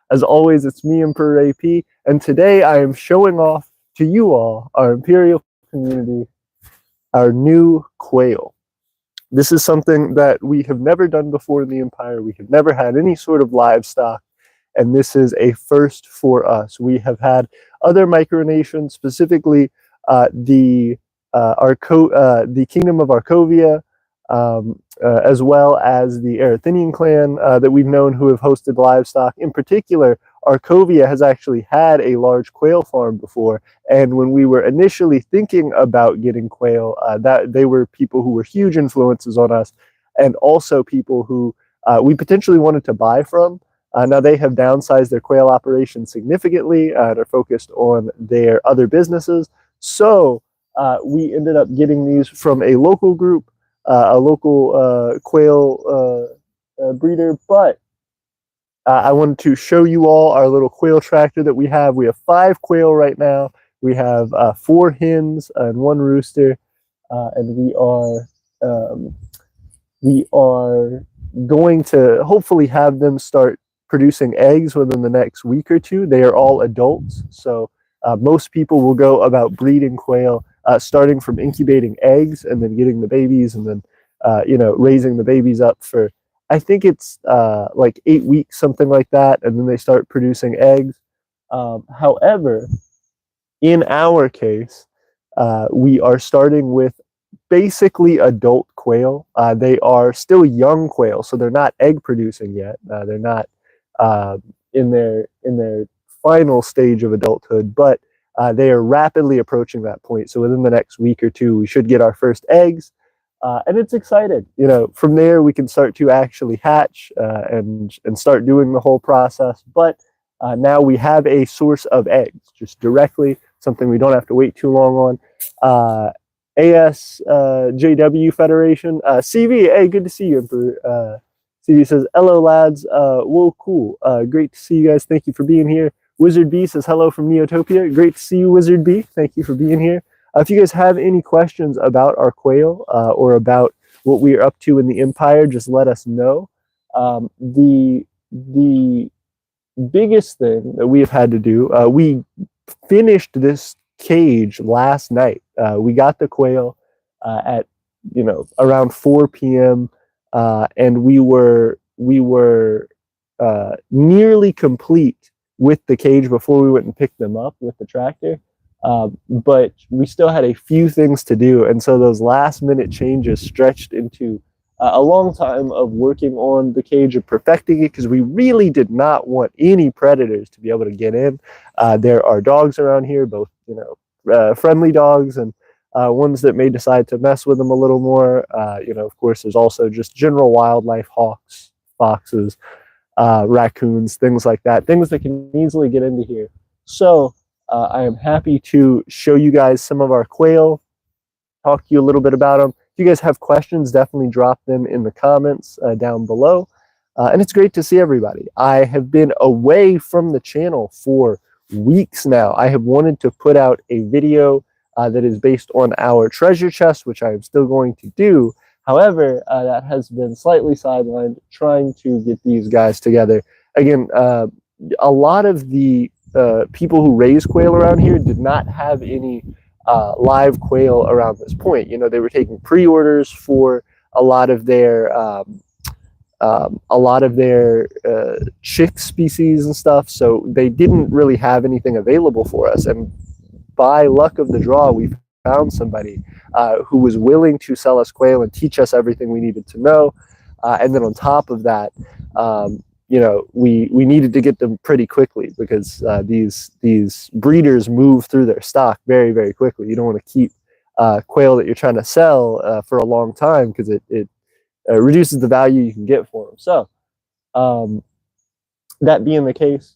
As always, it's me, Emperor AP, and today I am showing off to you all, our Imperial community, our new quail. This is something that we have never done before in the Empire. We have never had any sort of livestock, and this is a first for us. We have had other micronations, specifically the Kingdom of Arkovia, as well as the Aeternian clan that we've known who have hosted livestock. In particular, Arkovia has actually had a large quail farm before, and when we were initially thinking about getting quail, that they were people who were huge influences on us, and also people who we potentially wanted to buy from. Now they have downsized their quail operation significantly. They're focused on their other businesses. So we ended up getting these from a local group, a local quail breeder. But I wanted to show you all our little quail tractor that we have. We have 5 quail right now. We have 4 hens and 1 rooster, and we are going to hopefully have them start producing eggs within the next week or 2. They are all adults, so most people will go about breeding quail, starting from incubating eggs and then getting the babies, and then raising the babies up for, I think it's like 8 weeks, something like that, and then they start producing eggs. However, in our case, we are starting with basically adult quail. They are still young quail, so they're not egg producing yet. They're not in their final stage of adulthood, but they are rapidly approaching that point. So within the next week or 2, we should get our first eggs, and it's exciting. From there we can start to actually hatch and start doing the whole process. But now we have a source of eggs just directly, something we don't have to wait too long on. ASJW Federation, CV, hey, good to see you, Emperor. CV says, hello lads, whoa, cool, great to see you guys, thank you for being here. Wizard B says, hello from Neotopia, great to see you, Wizard B, thank you for being here. If you guys have any questions about our quail or about what we are up to in the Empire, just let us know. The biggest thing that we have had to do, we finished this cage last night. We got the quail at around 4 p.m. And we were nearly complete with the cage before we went and picked them up with the tractor. But we still had a few things to do, and so those last minute changes stretched into a long time of working on the cage and perfecting it, because we really did not want any predators to be able to get in. There are dogs around here, both friendly dogs and ones that may decide to mess with them a little more. Of course, there's also just general wildlife, hawks, foxes, raccoons, things like that, things that can easily get into here. So I am happy to show you guys some of our quail, talk to you a little bit about them. If you guys have questions, definitely drop them in the comments down below. And it's great to see everybody. I have been away from the channel for weeks now. I have wanted to put out a video that is based on our treasure chest, which I am still going to do. However, that has been slightly sidelined, trying to get these guys together. Again, a lot of the people who raise quail around here did not have any live quail around this point. They were taking pre-orders for a lot of their chick species and stuff, so they didn't really have anything available for us. And by luck of the draw, we found somebody who was willing to sell us quail and teach us everything we needed to know. And then on top of that, we needed to get them pretty quickly, because these breeders move through their stock very, very quickly. You don't want to keep quail that you're trying to sell for a long time, because it reduces the value you can get for them. So that being the case,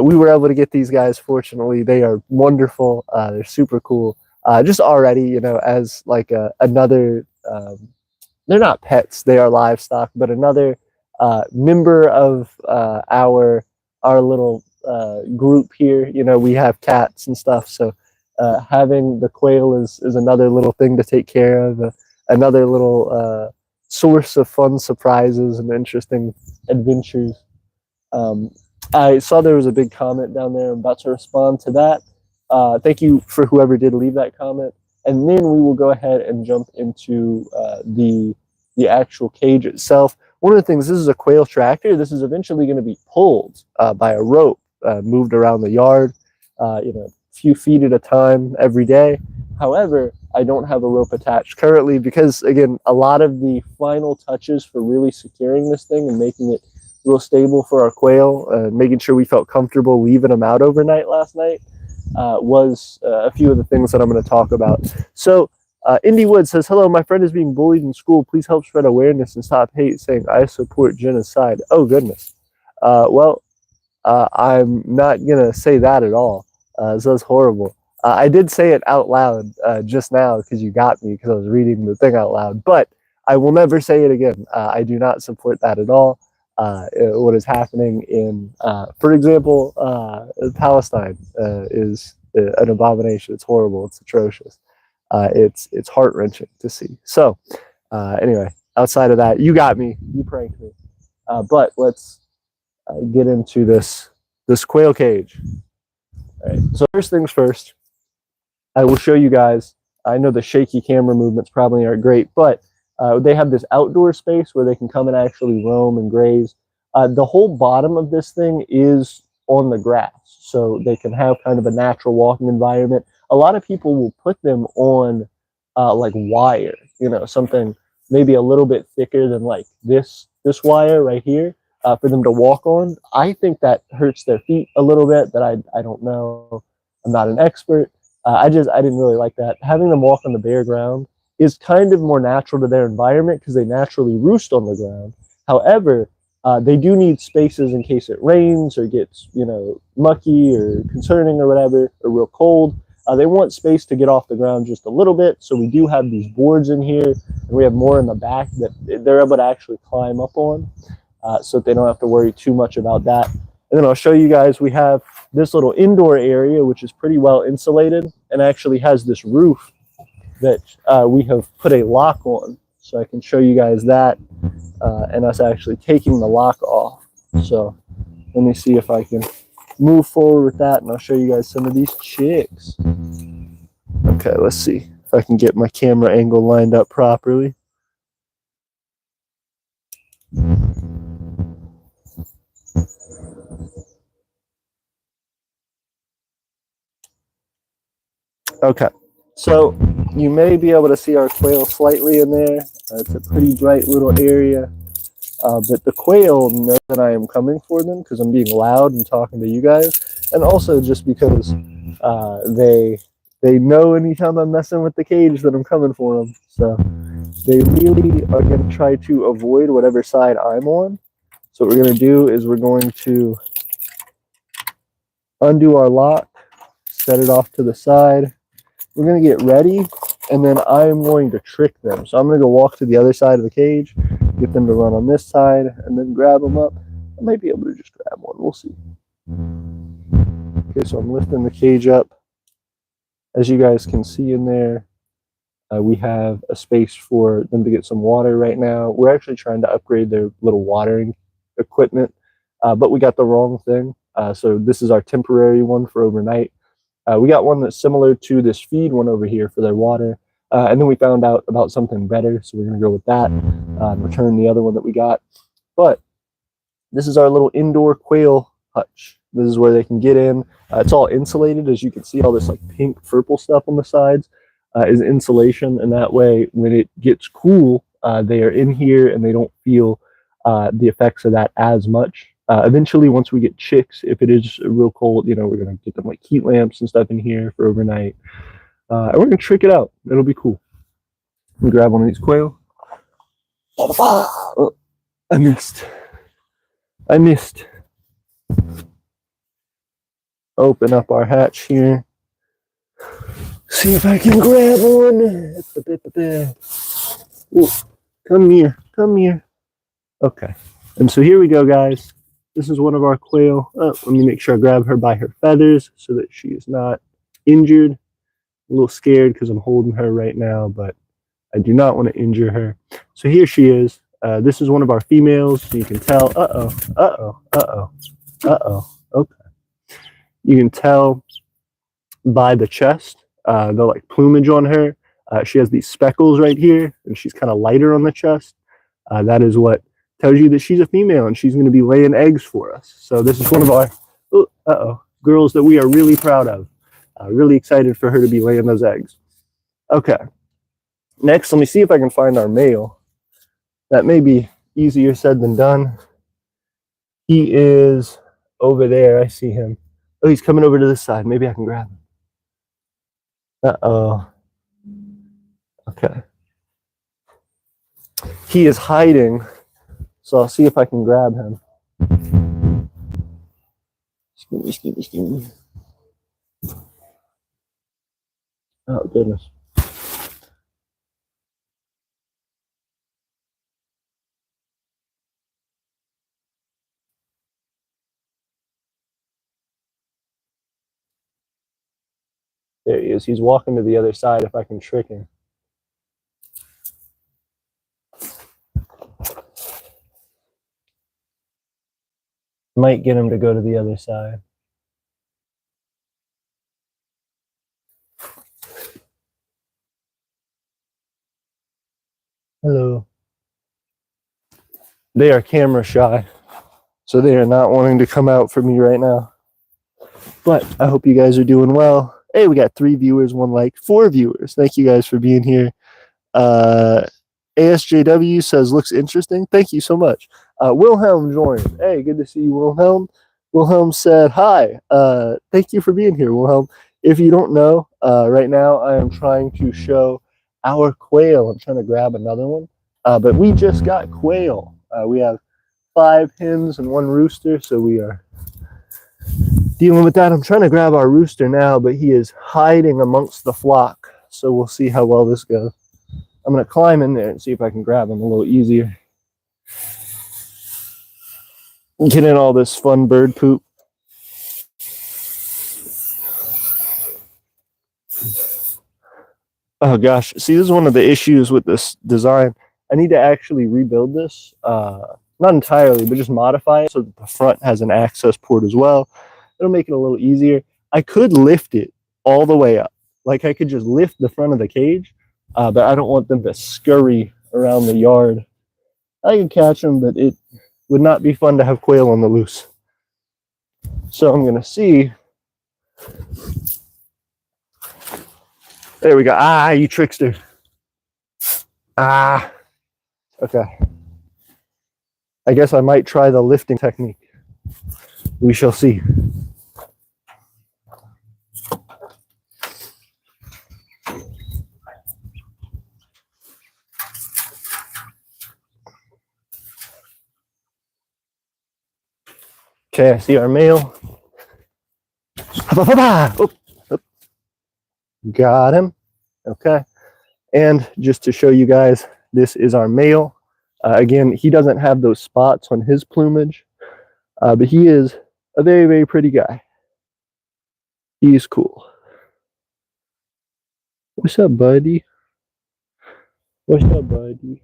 we were able to get these guys. Fortunately, they are wonderful. They're super cool. Just already, as like another, they're not pets, they are livestock, but another member of our little group here. We have cats and stuff, so having the quail is another little thing to take care of, another little source of fun surprises and interesting adventures. I saw there was a big comment down there. I'm about to respond to that. Thank you for whoever did leave that comment. And then we will go ahead and jump into the actual cage itself. One of the things, this is a Quail tractor. This is eventually going to be pulled by a rope, moved around the yard, a few feet at a time every day. However, I don't have a rope attached currently because, again, a lot of the final touches for really securing this thing and making it real stable for our quail, making sure we felt comfortable leaving them out overnight last night, was a few of the things that I'm going to talk about. So Indy Wood says, hello, my friend is being bullied in school. Please help spread awareness and stop hate, saying I support genocide. Oh, goodness. I'm not going to say that at all. So that's horrible. I did say it out loud just now because you got me because I was reading the thing out loud, but I will never say it again. I do not support that at all. What is happening in, for example, Palestine is an abomination. It's horrible. It's atrocious. It's heart-wrenching to see. So anyway, outside of that, you got me. You pranked me. But let's get into this quail cage. All right. So first things first, I will show you guys. I know the shaky camera movements probably aren't great, but they have this outdoor space where they can come and actually roam and graze. The whole bottom of this thing is on the grass, so they can have kind of a natural walking environment. A lot of people will put them on like wire, something maybe a little bit thicker than like this wire right here for them to walk on. I think that hurts their feet a little bit, but I don't know. I'm not an expert. I didn't really like that. Having them walk on the bare ground is kind of more natural to their environment because they naturally roost on the ground. However, they do need spaces in case it rains or gets, mucky or concerning or whatever, or real cold. They want space to get off the ground just a little bit. So we do have these boards in here, and we have more in the back that they're able to actually climb up on, so that they don't have to worry too much about that. And then I'll show you guys, we have this little indoor area, which is pretty well insulated and actually has this roof that we have put a lock on. So I can show you guys that and us actually taking the lock off. So let me see if I can move forward with that, and I'll show you guys some of these chicks. Okay, let's see if I can get my camera angle lined up properly. Okay, so you may be able to see our quail slightly in there. It's a pretty bright little area, but the quail know that I am coming for them because I'm being loud and talking to you guys, and also just because they know anytime I'm messing with the cage that I'm coming for them. So they really are going to try to avoid whatever side I'm on. So what we're going to do is we're going to undo our lock, set it off to the side. We're going to get ready, and then I'm going to trick them. So I'm going to go walk to the other side of the cage, get them to run on this side, and then grab them up. I might be able to just grab one. We'll see. Okay, so I'm lifting the cage up. As you guys can see in there, we have a space for them to get some water right now. We're actually trying to upgrade their little watering equipment, but we got the wrong thing. So this is our temporary one for overnight. We got one that's similar to this feed one over here for their water. And then we found out about something better, so we're going to go with that and return the other one that we got. But this is our little indoor quail hutch. This is where they can get in. It's all insulated. As you can see, all this like pink purple stuff on the sides is insulation. And that way, when it gets cool, they are in here and they don't feel the effects of that as much. Eventually, once we get chicks, if it is real cold, we're going to get them like heat lamps and stuff in here for overnight. And we're going to trick it out. It'll be cool. Let me grab one of these quail. Oh, I missed. Open up our hatch here. See if I can grab one. Ooh, come here. Okay. And so here we go, guys. This is one of our quail. Let me make sure I grab her by her feathers so that she is not injured. A little scared because I'm holding her right now, but I do not want to injure her. So here she is. This is one of our females. So you can tell. Uh-oh. Uh-oh. Okay. You can tell by the chest, the like plumage on her. She has these speckles right here, and she's kind of lighter on the chest. That is what tells you that she's a female, and she's going to be laying eggs for us. So this is one of our girls that we are really proud of. Really excited for her to be laying those eggs. Okay. Next, let me see if I can find our male. That may be easier said than done. He is over there. I see him. Oh, he's coming over to this side. Maybe I can grab him. Uh-oh. Okay. He is hiding, so I'll see if I can grab him. Excuse me. Oh, goodness. There he is. He's walking to the other side if I can trick him. Might get him to go to the other side. Hello. They are camera shy, so they are not wanting to come out for me right now. But I hope you guys are doing well. Hey, we got 3 viewers, 1 like, 4 viewers. Thank you guys for being here. ASJW says, looks interesting. Thank you so much. Wilhelm joined. Hey, good to see you, Wilhelm. Wilhelm said, hi. Thank you for being here, Wilhelm. If you don't know, right now I am trying to show our quail. I'm trying to grab another one. But we just got quail. We have 5 hens and 1 rooster, so we are dealing with that. I'm trying to grab our rooster now, but he is hiding amongst the flock. So we'll see how well this goes. I'm going to climb in there and see if I can grab him a little easier. Get in all this fun bird poop. Oh gosh, see, this is one of the issues with this design. I need to actually rebuild this, not entirely, but just modify it so that the front has an access port as well. It'll make it a little easier. I could lift it all the way up. Like I could just lift the front of the cage, but I don't want them to scurry around the yard. I can catch them, but it would not be fun to have quail on the loose. So I'm going to see. There we go. Ah, you trickster. Ah. Okay. I guess I might try the lifting technique. We shall see. Okay, I see our male. Oh, oh. Got him. Okay. And just to show you guys, this is our male. Again, he doesn't have those spots on his plumage, but he is a very, very pretty guy. He's cool. What's up, buddy? What's up, buddy?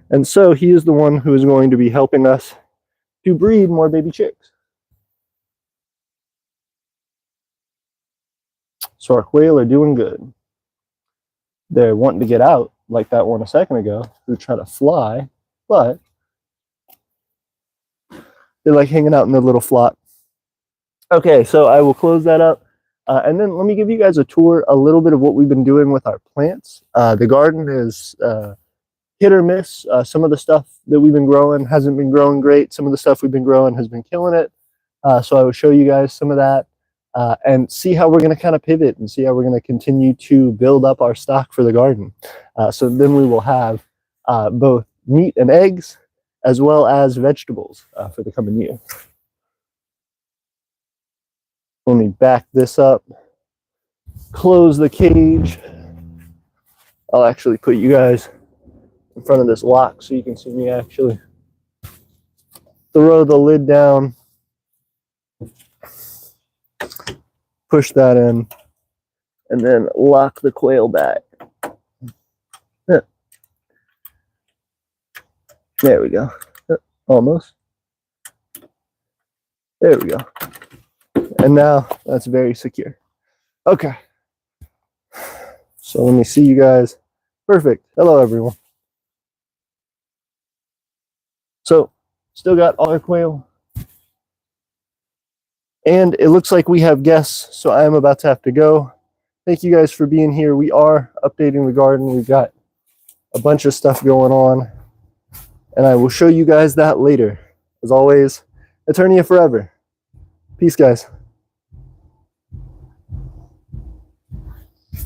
And so he is the one who is going to be helping us to breed more baby chicks. So our quail are doing good. They're wanting to get out, like that one a second ago, who tried to fly, but they're like hanging out in their little flock. Okay, so I will close that up. And then let me give you guys a tour, a little bit of what we've been doing with our plants. The garden is hit or miss. Some of the stuff that we've been growing hasn't been growing great. Some of the stuff we've been growing has been killing it. So I will show you guys some of that and see how we're going to kind of pivot and see how we're going to continue to build up our stock for the garden. So then we will have both meat and eggs as well as vegetables for the coming year. Let me back this up, close the cage. I'll actually put you guys in front of this lock so you can see me actually throw the lid down, push that in, and then lock the quail back. There we go. Almost. There we go. And now that's very secure. Okay. So let me see you guys. Perfect. Hello, everyone. So still got all our quail. And it looks like we have guests, so I am about to have to go. Thank you guys for being here. We are updating the garden. We've got a bunch of stuff going on, and I will show you guys that later. As always, Aeternia forever. Peace, guys.